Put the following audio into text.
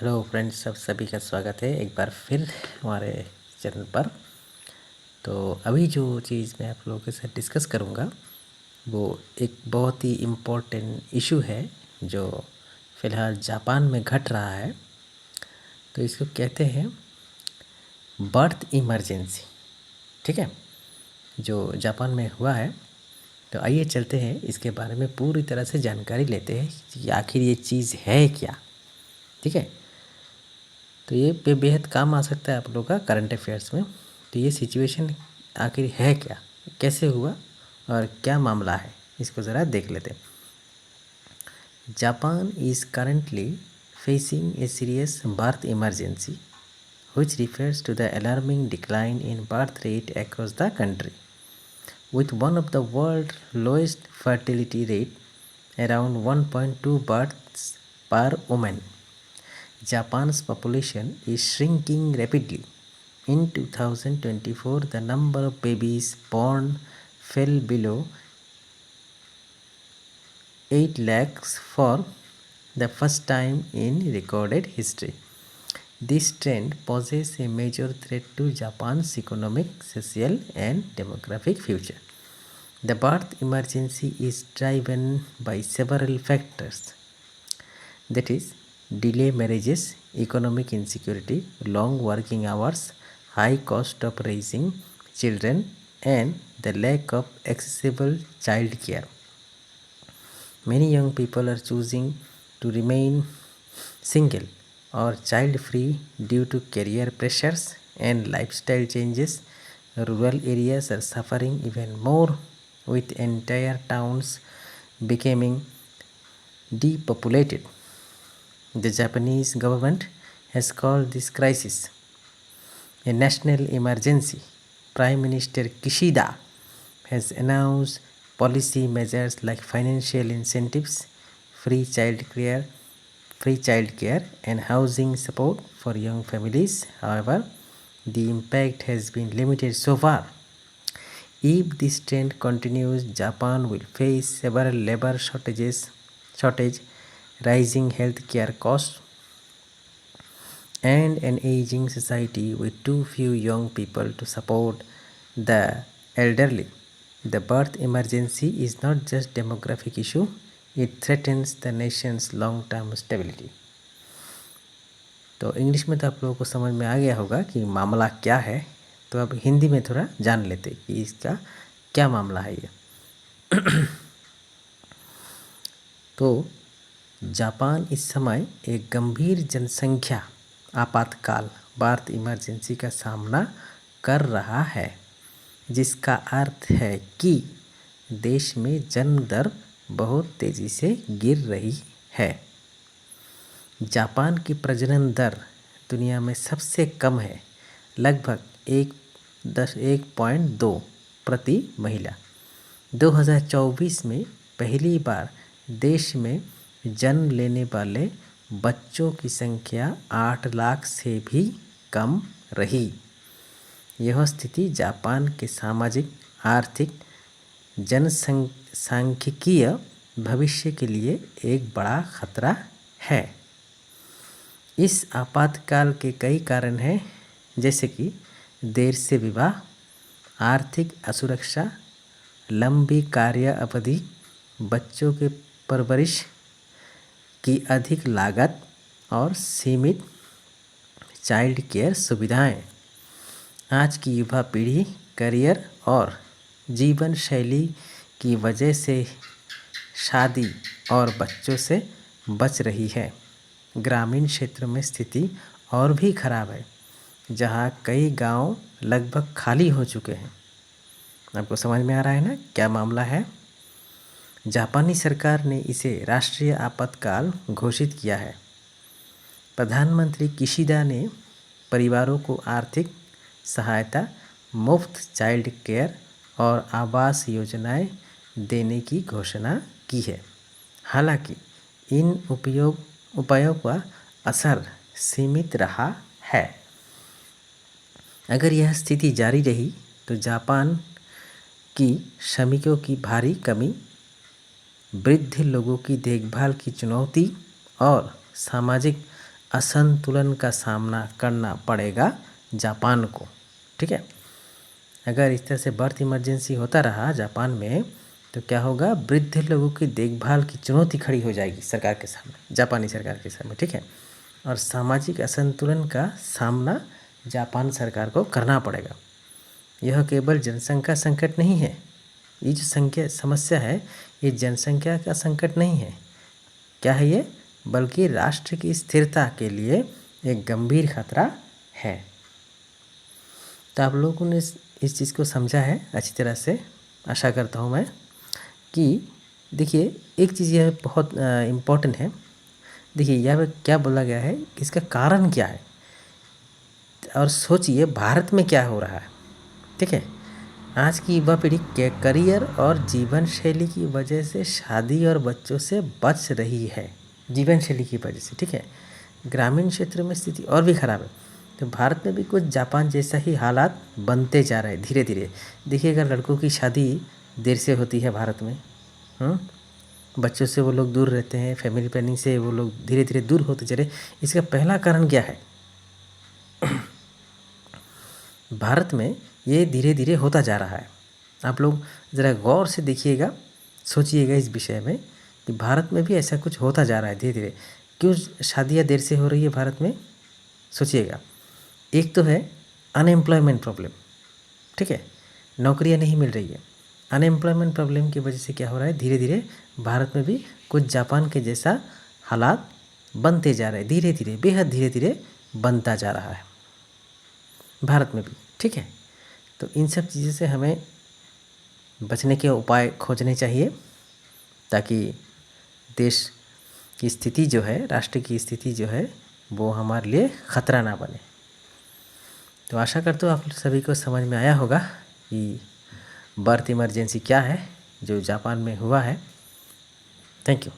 Hello friends, सब सभी का स्वागत है एक बार फिर हमारे चैनल पर। तो अभी जो चीज़ मैं आप लोगों के साथ डिस्कस करूँगा वो एक बहुत ही इम्पोर्टेंट इशू है जो फ़िलहाल जापान में घट रहा है। तो इसको कहते हैं बर्थ इमरजेंसी। ठीक है, जो जापान में हुआ है। तो आइए चलते हैं इसके बारे में पूरी तरह से जानकारी लेते हैं कि आखिर ये चीज़ है क्या। ठीक है, तो ये बेहद काम आ सकता है आप लोगों का करंट अफेयर्स में। तो ये सिचुएशन आखिर है क्या, कैसे हुआ और क्या मामला है, इसको ज़रा देख लेते हैं। Japan is currently facing a serious birth emergency which refers to the alarming decline in birth rate across the country. With one of the world's lowest fertility rate, around 1.2 births per woman, Japan's population is shrinking rapidly. In 2024, the number of babies born fell below 8 lakhs for the first time in recorded history. This trend poses a major threat to Japan's economic, social, and demographic future. The birth emergency is driven by several factors, that is, delay marriages, economic insecurity, long working hours, high cost of raising children, and the lack of accessible child care. Many young people are choosing to remain single or child free due to career pressures and lifestyle changes. Rural areas are suffering even more, with entire towns becoming depopulated. The Japanese government has called this crisis a national emergency. Prime Minister Kishida has announced policy measures like financial incentives, free childcare, and housing support for young families. However, the impact has been limited so far. If this trend continues, Japan will face several labor shortage, rising healthcare costs, and an aging society with too few young people to support the elderly. The birth emergency is not just demographic issue, it threatens the nation's long-term stability. तो English में तो आप लोगों को समझ में आ गया होगा कि मामला क्या है। तो अब हिंदी में थोड़ा जान लेते कि इसका क्या मामला है ये। तो जापान इस समय एक गंभीर जनसंख्या आपातकाल बर्थ इमरजेंसी का सामना कर रहा है, जिसका अर्थ है कि देश में जन्म दर बहुत तेज़ी से गिर रही है। जापान की प्रजनन दर दुनिया में सबसे कम है, लगभग 1.2 प्रति महिला। 2024 में पहली बार देश में जन्म लेने वाले बच्चों की संख्या 8 लाख से भी कम रही। यह स्थिति जापान के सामाजिक, आर्थिक, जनसांख्यिकीय भविष्य के लिए एक बड़ा खतरा है। इस आपातकाल के कई कारण हैं, जैसे कि देर से विवाह, आर्थिक असुरक्षा, लंबी कार्य अवधि, बच्चों के परवरिश की अधिक लागत और सीमित चाइल्ड केयर सुविधाएं। आज की युवा पीढ़ी करियर और जीवन शैली की वजह से शादी और बच्चों से बच रही है। ग्रामीण क्षेत्र में स्थिति और भी खराब है, जहां कई गांव लगभग खाली हो चुके हैं। आपको समझ में आ रहा है ना क्या मामला है। जापानी सरकार ने इसे राष्ट्रीय आपातकाल घोषित किया है। प्रधानमंत्री किशिदा ने परिवारों को आर्थिक सहायता, मुफ्त चाइल्ड केयर और आवास योजनाएं देने की घोषणा की है। हालांकि इन उपायों का असर सीमित रहा है। अगर यह स्थिति जारी रही तो जापान की श्रमिकों की भारी कमी, वृद्ध लोगों की देखभाल की चुनौती और सामाजिक असंतुलन का सामना करना पड़ेगा जापान को। ठीक है, अगर इस तरह से बर्थ इमरजेंसी होता रहा जापान में तो क्या होगा, वृद्ध लोगों की देखभाल की चुनौती खड़ी हो जाएगी सरकार के सामने, जापानी सरकार के सामने। ठीक है, और सामाजिक असंतुलन का सामना जापान सरकार को करना पड़ेगा। यह केवल जनसंख्या संकट नहीं है, ये जो समस्या है ये जनसंख्या का संकट नहीं है, क्या है ये, बल्कि राष्ट्र की स्थिरता के लिए एक गंभीर खतरा है। तो आप लोगों ने इस चीज़ को समझा है अच्छी तरह से, आशा करता हूँ मैं कि देखिए एक चीज़ यह बहुत इम्पोर्टेंट है। देखिए यहाँ पे क्या बोला गया है, इसका कारण क्या है, और सोचिए भारत में क्या हो रहा है। ठीक है, आज की युवा पीढ़ी के करियर और जीवन शैली की वजह से शादी और बच्चों से बच रही है, जीवन शैली की वजह से। ठीक है, ग्रामीण क्षेत्र में स्थिति और भी खराब है। तो भारत में भी कुछ जापान जैसा ही हालात बनते जा रहे हैं धीरे धीरे। देखिए अगर लड़कों की शादी देर से होती है भारत में, बच्चों से वो लोग दूर रहते हैं, फैमिली प्लानिंग से वो लोग धीरे धीरे दूर होते जा रहे। इसका पहला कारण क्या है, भारत में ये धीरे धीरे होता जा रहा है। आप लोग ज़रा गौर से देखिएगा, सोचिएगा इस विषय में कि भारत में भी ऐसा कुछ होता जा रहा है धीरे धीरे। क्यों शादियाँ देर से हो रही है भारत में, सोचिएगा। एक तो है अनएम्प्लॉयमेंट प्रॉब्लम। ठीक है, नौकरियाँ नहीं मिल रही है, अनएम्प्लॉयमेंट प्रॉब्लम की वजह से क्या हो रहा है, धीरे धीरे भारत में भी कुछ जापान के जैसा हालात बनते जा रहे हैं, धीरे धीरे, बेहद धीरे धीरे बनता जा रहा है भारत में भी। ठीक है, तो इन सब चीज़ों से हमें बचने के उपाय खोजने चाहिए ताकि देश की स्थिति जो है, राष्ट्र की स्थिति जो है वो हमारे लिए ख़तरा ना बने। तो आशा करता हूँ आप सभी को समझ में आया होगा कि बर्थ इमरजेंसी क्या है जो जापान में हुआ है। Thank you.